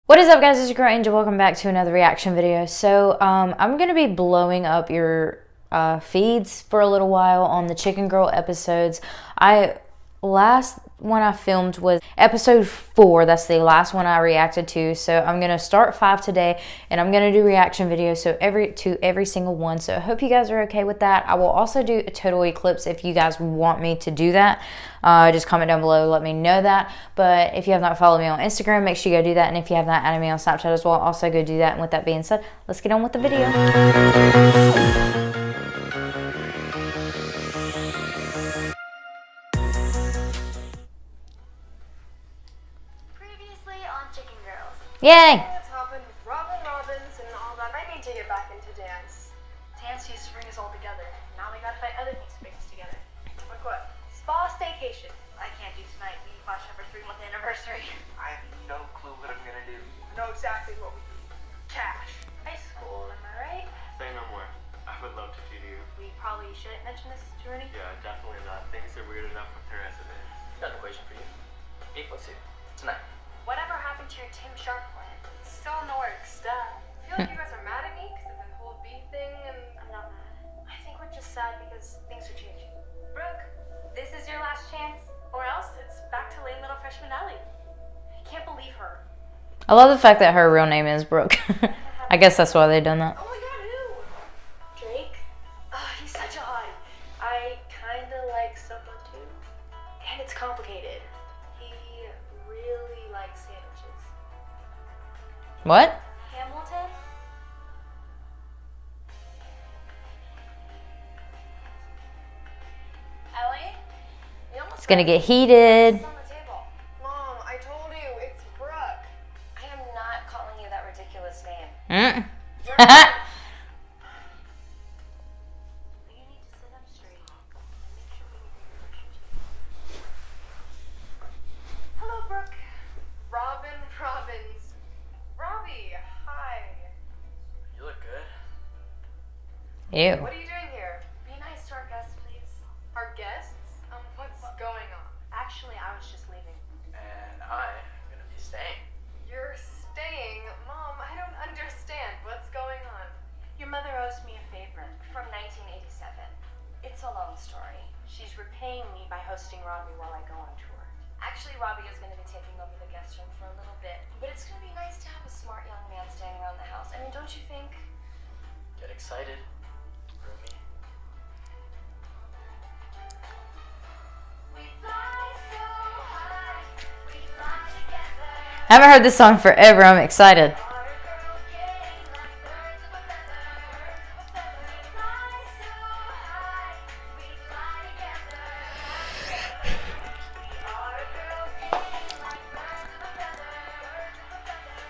What is up, guys? It's your girl Angel. Welcome back to another reaction video. So I'm gonna be blowing up your feeds for a little while on the Chicken Girl episodes. Last one I filmed was episode 4. That's the last one I reacted to. So I'm gonna start 5 today, and I'm gonna do reaction videos to every single one. So I hope you guys are okay with that. I will also do a total eclipse if you guys want me to do that. Just comment down below, let me know that. But if you have not followed me on Instagram, make sure you go do that. And if you have not added me on Snapchat as well, also go do that. And with that being said, let's get on with the video. Yay! What's happened with Robins and all that? I need to get back into dance. Dance used to bring us all together. Now we gotta find other things to bring us together. Like what? Spa staycation. I can't do tonight. We flash up our 3-month anniversary. I have no clue what I'm gonna do. I know exactly what we need. Cash. High school, am I right? Say no more. I would love to treat you. We probably shouldn't mention this to Ernie. Yeah, definitely not. Things are weird enough with her as it is. Got an equation for you. 8 plus 2. Tonight. Whatever happened to your Tim Sharp plan? It's still in the works. Duh. I feel like you guys are mad at me because of the whole B thing, and I'm not mad. I think we're just sad because things are changing. Brooke, this is your last chance, or else it's back to lame little freshman Ellie. I can't believe her. I love the fact that her real name is Brooke. I guess that's why they done that. Oh my god, who? Drake? He's such a hottie. I kinda like someone too. And it's complicated. He really likes sandwiches. What? Hamilton? Ellie? You almost It's gonna get heated. on the table. Mom, I told you, it's Brooke. I am not calling you that ridiculous name. Mm. You're not. You need to sit up straight and make sure we get your relationship. Hello, Brooke. Robbins. Robbie, hi. You look good. Ew. What are you doing here? Be nice to our guests, please. Our guests? What's going on? Actually, I was just leaving. And I'm gonna be staying. You're staying? Mom, I don't understand. What's going on? Your mother owes me a favor from 1987. It's a long story. She's repaying me by hosting Robbie while I go on tour. Actually, Robbie is going to be taking over the guest room for a little bit, but it's going to be nice to have a smart young man staying around the house. I mean, don't you think? Get excited, Rumi. We fly so high, we fly together. I haven't heard this song forever. I'm excited. Our girls getting like birds of a feather, birds of a feather. We fly so high, we fly together. Our girls getting like birds of a feather, birds of a feather.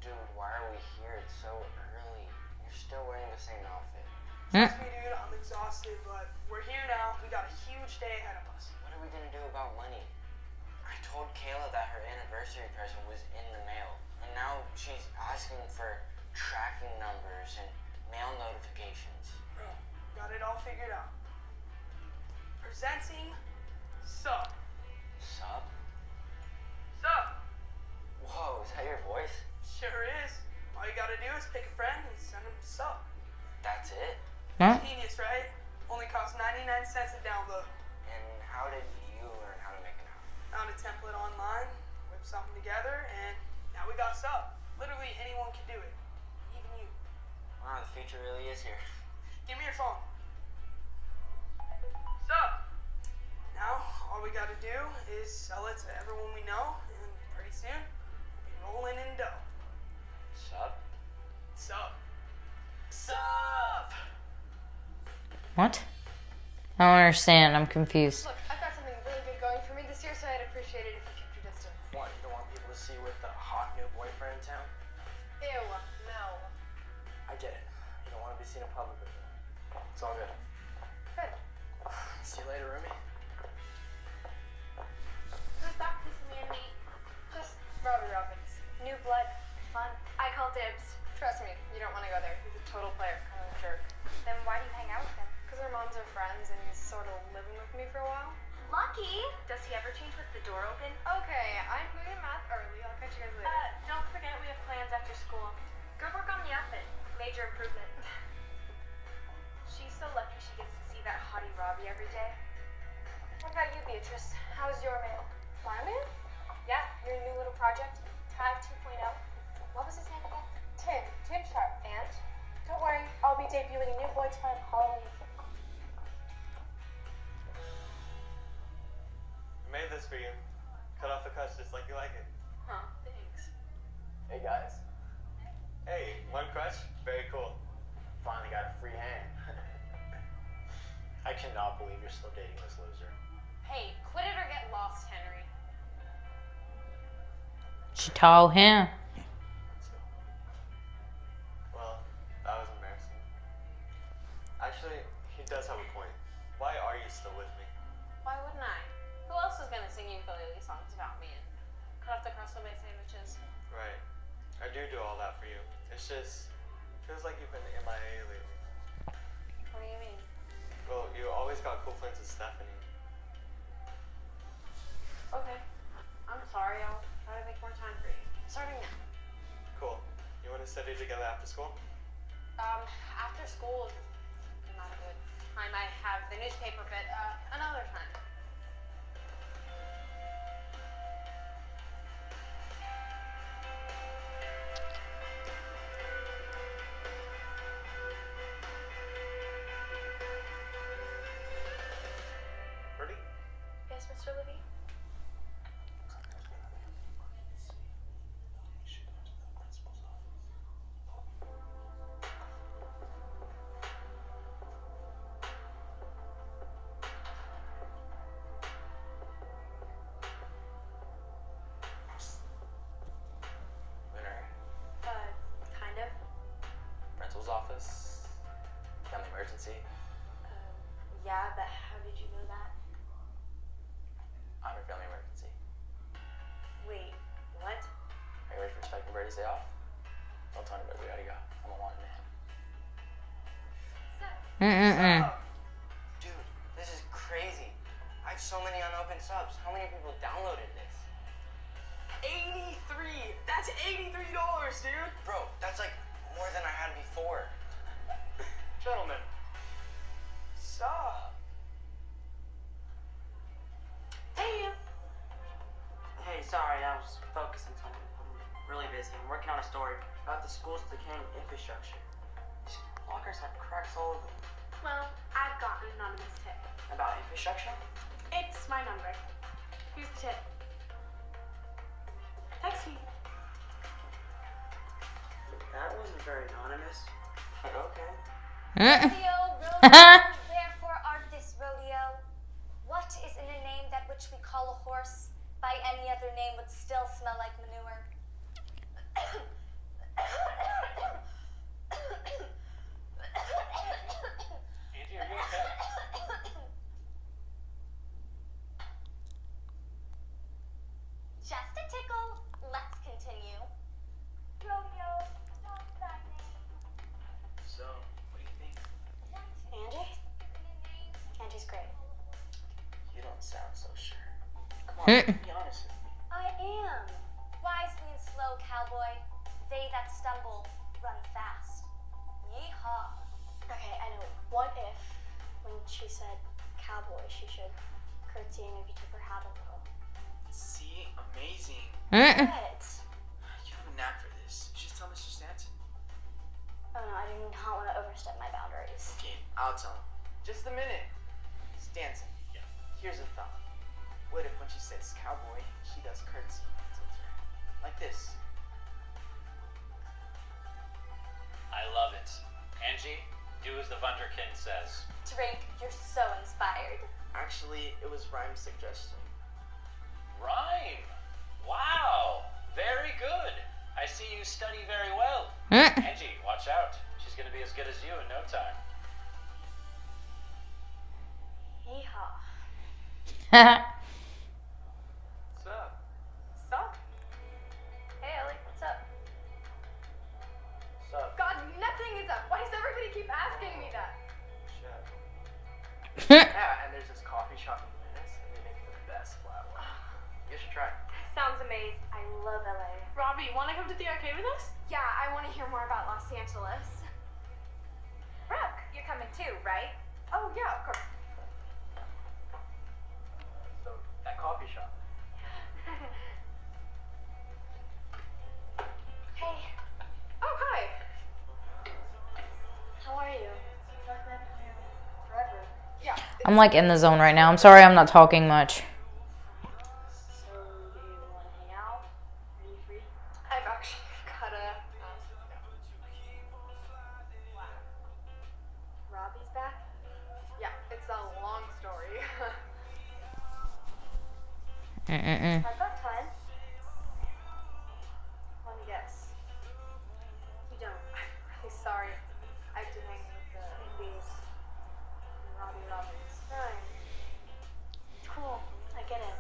Dude, why are we here? It's so early. You're still wearing the same outfit. Trust me, dude, I'm exhausted, but we're here now. We got a huge day ahead of us. What are we gonna do about money? I told Kayla that her anniversary present was in the mail, and now she's asking for tracking numbers and mail notifications. Bro, got it all figured out. Presenting Sub. Sub? Sub! Whoa, is that your voice? Sure is. All you gotta do is pick a friend and send them Sub. That's it? Huh? Genius, right? Only costs 99 cents a download. And how did you learn how to make an app? Found a template online, whipped something together, and now we got Sub. Literally anyone can do it. Even you. Wow, the future really is here. Give me your phone. Sub! Now, all we gotta do is sell it to everyone we know, and pretty soon, we'll be rolling in dough. Sub? Sub. Sub! What? I don't understand. I'm confused. Look, I've got something really good going for me this year, so I'd appreciate it if you kept your distance. What, you don't want people to see you with the hot new boyfriend in town? Ew, no. I get it. You don't want to be seen in public with me. It's all good. Good. See you later, Rumi. Who's that piece of man meat? Just Robbins. New blood. Fun. I call dibs. Trust me, you don't want to go there. He's a total player, kind of a jerk. Then why do you hang out with him? open. Okay, I'm going to math early. I'll catch you guys later. Don't forget we have plans after school. Good work on the outfit. Major improvement. She's so lucky she gets to see that hottie Robbie every day. What about you, Beatrice? How's your mail? My man? Yeah, your new little project, Tag 2.0. What was his name again? Tim Sharp. And? Don't worry, I'll be debuting a new boy toy on Halloween. I made this for you. Cut off the cuts just like you like it. Huh, thanks. Hey guys, Hey, one crutch? Very cool. finally got a free hand. I cannot believe you're still dating this loser. Hey, quit it or get lost, Henry. She told him. Let's go. Well, that was embarrassing. Actually, he does have a point. Why are you still with me? Why wouldn't I? Who else is gonna sing ukulele songs about me and cut off the crust of my sandwiches? Right. I do all that for you. It's just, feels like you've been MIA lately. What do you mean? Well, you always got cool friends with Stephanie. Okay. I'm sorry, I'll try to make more time for you. Starting now. Cool. You want to study together after school? After school is not a good time. I have the newspaper bit, another time. Ready? Yes, Mr. Levy? Winner. Kind of. Principal's office. Family emergency. Yeah, but how did you know that? I'm your family emergency. Wait, what? Are you ready for Spike and Birdie's day off? Don't tell anybody, we gotta go. I'm a wanted man. Mm-mm-mm. Dude, this is crazy. I have so many unopened subs. How many people downloaded this? 83! That's $83, dude! Bro, that's like more than I had before. Gentlemen. Sup? Hey, you. Hey, sorry, I was focusing on something. I'm really busy. I'm working on a story about the school's decaying infrastructure. These lockers have cracks all over them. Well, I've got an anonymous tip. About infrastructure? It's my number. Here's the tip. Text me. That wasn't very anonymous. But okay. Rodeo, rodeo, wherefore art this rodeo? What is in a name that which we call a horse, by any other name would still smell like manure? Angie, are you okay? Just a tickle. Let's continue. Rodeo, not that name. So, what do you think? Angie? Angie's great. You don't sound so sure. Come on, be honest with me. I am. Wisely and slow, cowboy. They that stumble run fast. Yeehaw. Okay, I know. What if, when she said cowboy, she should curtsy and maybe tip her hat a little? See? Amazing. Mm-mm. What? You have a knack for this. Just tell Mr. Stanton. Oh no, I do not want to overstep my boundaries. Okay, I'll tell him. Just a minute. Stanton. Yeah. Here's a thought. What if when she says cowboy, she does curtsy and tilts her head? Like this. I love it. Angie, do as the Wunderkind says. Drake, you're so inspired. Actually, it was Rhyme's suggestion. Rhyme! Wow! Very good! I see you study very well. Mm. Angie, watch out. She's gonna be as good as you in no time. Yeehaw. What's up? Sup? Hey, Ellie, what's up? So, God, nothing is up. Why does everybody keep asking me that? Shit. Yeah, and there's this coffee shop in Venice, and they make the best flat white. You should try Robbie, wanna come to the arcade with us? Yeah, I want to hear more about Los Angeles. Brooke, you're coming too, right? Oh, yeah, of course. So, that coffee shop. Hey, Oh, hi. how are you? Forever. Yeah. I'm like in the zone right now. I'm sorry I'm not talking much. So, do you want to hang out? Are you free? I've actually got a... Robbie's back? Yeah, it's a long story. Mm-mm-mm. I've got time. Let me guess. You don't. I'm really sorry. I've been hanging with the Indies. And Robbie Roberts. Right. Cool. I get it.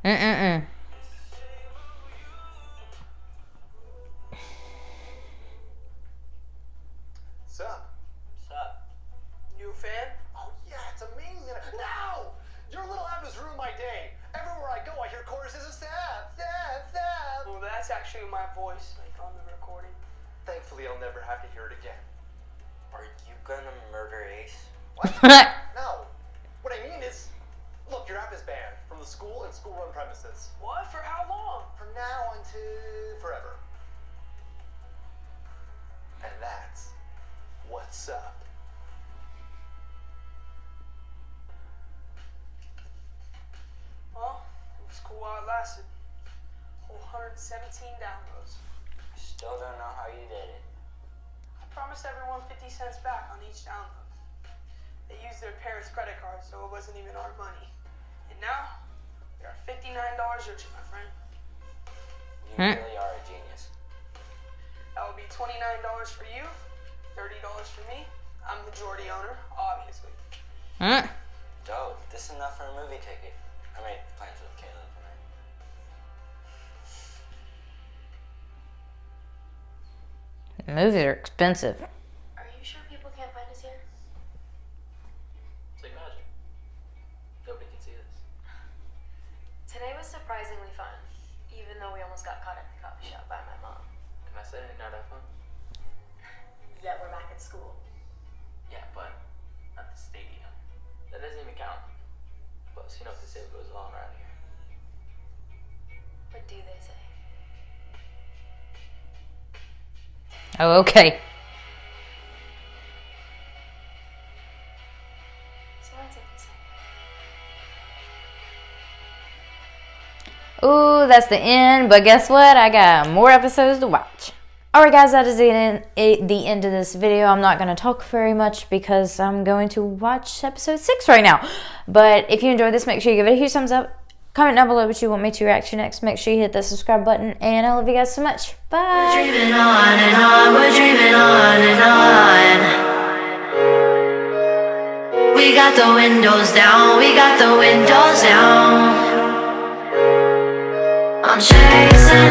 Mm-mm-mm. Sup? Sup? New fan? Oh yeah, it's amazing. No! Your little app has ruined my day. Everywhere I go, I hear choruses of Sab, Sab, Sab. Well, that's actually my voice, like on the recording. Thankfully, I'll never have to hear it again. Are you gonna murder Ace? What? No. What I mean is, look, your app is banned from the school and school-run premises. What? For how long? From now until forever. And that's what's up. Well, it was cool while it lasted. Whole 117 downloads. I still don't know how you did it. I promised everyone 50 cents back on each download. They used their parents' credit card, so it wasn't even our money. And now, we are $59 richer, my friend. You really are a genius. That would be $29 for you, $30 for me. I'm majority owner, obviously. Mm. Dope. This is enough for a movie ticket. I made plans with Kayla tonight. Movies are expensive. Are you sure people can't find us here? It's like magic. Nobody can see this. Today was surprisingly fun, even though we almost got caught at the coffee shop by my mom. Can I say not that fun? Yet we're back at school. Yeah, but at the stadium. That doesn't even count. Plus, you know what they say goes on around here. What do they say? Oh, okay. So that's what they say. Ooh, that's the end. But guess what? I got more episodes to watch. Alright guys, that is the end of this video. I'm not going to talk very much because I'm going to watch episode 6 right now. But if you enjoyed this, make sure you give it a huge thumbs up. Comment down below what you want me to react to next. Make sure you hit that subscribe button. And I love you guys so much. Bye. We're dreaming on and on, we're dreaming on and on. We got the windows down, we got the windows down. I'm chasing